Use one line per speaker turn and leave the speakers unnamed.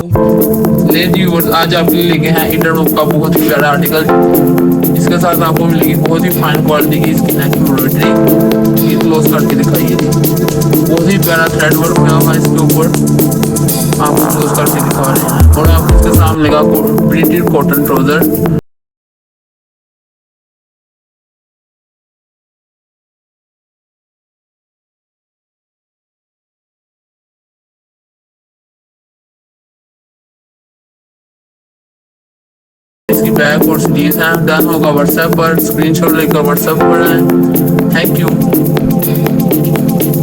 ले जी व्यूअर्स, आज आपके लिए लेके हैं इंटरनोक का बहुत ही प्यारा आर्टिकल। इसके साथ आपको मिलेगी बहुत ही फाइन क्वालिटी की इसकी नेक एम्ब्रॉयडरी। ये क्लोज करके दिखाइए जी, बहुत ही प्यारा थ्रेड वर्क हुआ है इसके ऊपर, आपको क्लोज करके दिखा रहे हैं। और आपको इसके सामने का प्रिंटेड कॉटन ट्राउजर। इसकी बैक और स्लीव्स हैं। डन होगा व्हाट्सएप पर, स्क्रीनशॉट लेकर व्हाट्सएप पर है। Thank you.